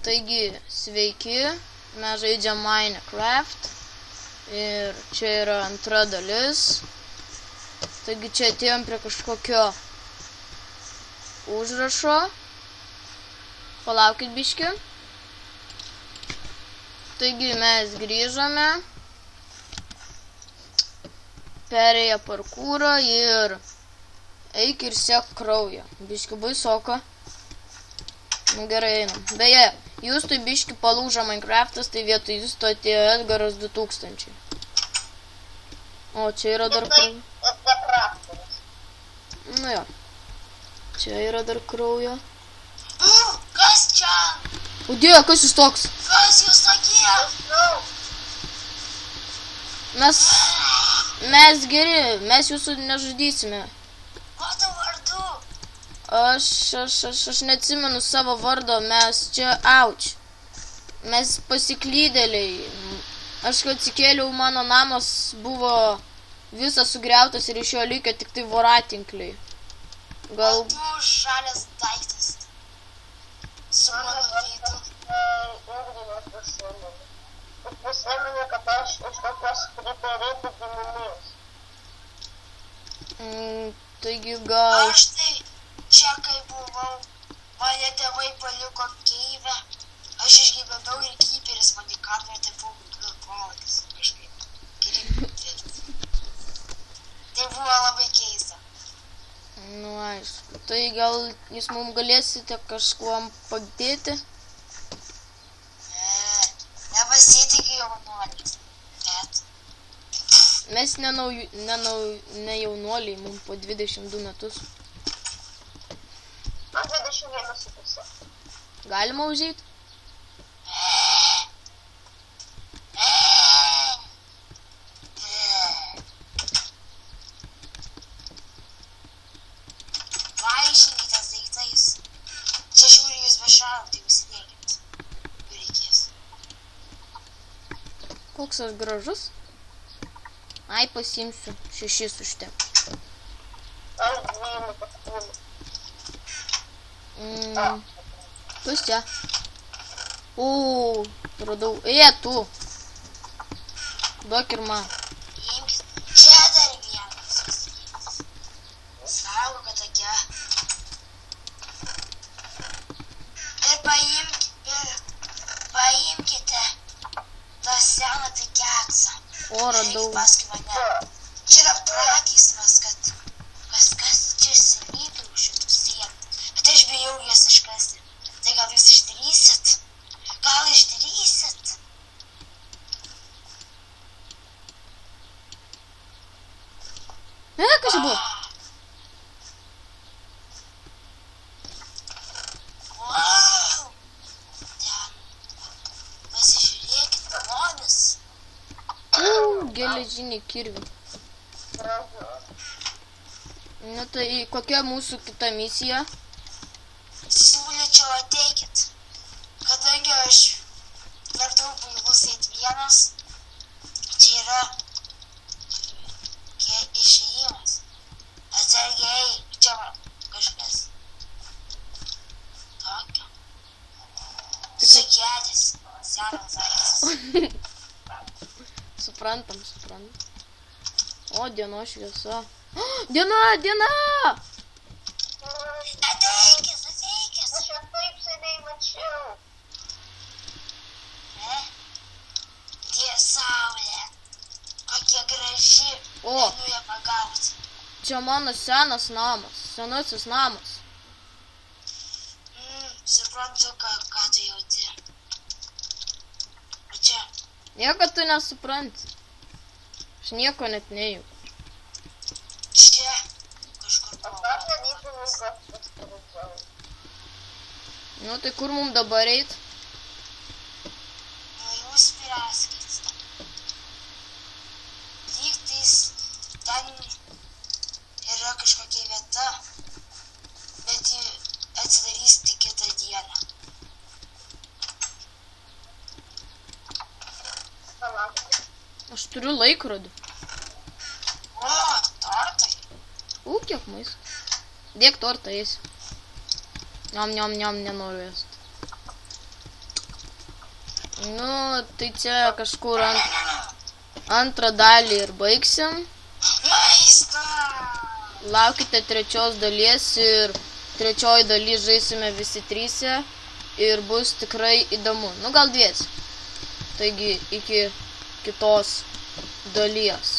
Taigi, sveiki, mes žaidžiam Minecraft ir čia yra antra dalis. Taigi čia atėjom prie kažkokio užrašo. Palaukit biškį. Taigi mes grįžome, perėję parkūrą ir eik ir sek kraują. Biškį baisoka. Nu gerai, einam. Beje, jūs tai biškį palūžo Minecraftas, tai vietoj jūs to atėjo Edgaras 2000. O, čia yra dar kraujo. Nu jo. Čia yra dar kraujo. Kas čia? O Dieve, kas jūs toks? Kas jūs tokie? Mes geri, mes jūsų nežudysime. Ko tu vardu? Aš neatsimenu savo vardo, mes čia, auč. Mes pasiklydėliai. Aš kai atsikėliau, mano namas buvo visas sugriautas ir iš jo likę tik tai voratinkliai. Gal... O tu žalias daiktas. Su mano veidu. Prisimenu, kad aš iš tokios priperėti giminės. Taigi gal... Aš tai čia kai buvau, mane tėvai paliko keivę. Aš išgyvenau ir kyperis mane kartą ir tai buvo kolakis kažkaip. Tai buvo labai keista. Nu, aišku. Tai gal jūs mums galėsite kažkuom padėti? Nepasitikiu jaunuoliais, bet... Mes ne jaunuoliai, mums po 22 metus. Man 21,5. Galima užeit? Vaišinkitės daiktais. Čia žiūri jūs be šarų, tai užsidėkit. Jų reikės. Koks aš gražus? Ai, pasiimsiu. 6 užtek. Aš 12 pasiūliu. Kas čia? O, radau. Tu. Duok ir man. Imkit. Čia dar vienas. Saugo, kad tokia. Ir paimkite tą seną keksą. O, radau. Paskui mane. Čia yra prakeiksmas, kad kažkas čia slypi už šitų sienų. Bet aš bijau jas iškasti. Tai gal jūs išdrįsit? Gal išdrįsit? Kas čia buvo? Wow! Ten. Pasižiūrėkit, lobis. Geležinį kirvį. Nu tai kokia mūsų kita misija? Siūlyčiau ateikit. Kadangi aš per daug bailus eit vienas, čia yra išėjimas. Atsargiai, čia kažkas tokio. Sukėdės, senas daiktas. Suprantam. O, dienos šviesa. Diena! Ateikis. Aš jau taip seniai mačiau. Die saulė. Kokia graži. O. Einu ją pagauti. Čia mano senas namas. Senasis namas. Suprantu, ką tu jauti. O čia? Nieko tu nesupranti. Aš nieko net nejaučiu. Čia kažkur Aš buvo. dar nedytų vaikas pasiparodžiau. Nu tai kur mums dabar eit? Nu, jūs spręskit. Lygtais ten yra kažkokia vieta, bet ji atsidarys tik kitą dieną. Palaukit. Aš turiu laikrodį. O, tortai. Kiek maisto. Dėk tortą eisi. Niam, nenoriu ėsti. Nu, tai čia kažkur antrą dalį ir baigsim. Maistą! Laukite trečios dalies ir trečioji daly žaisime visi tryse ir bus tikrai įdomu. Nu, gal dvies. Taigi, iki kitos dalies.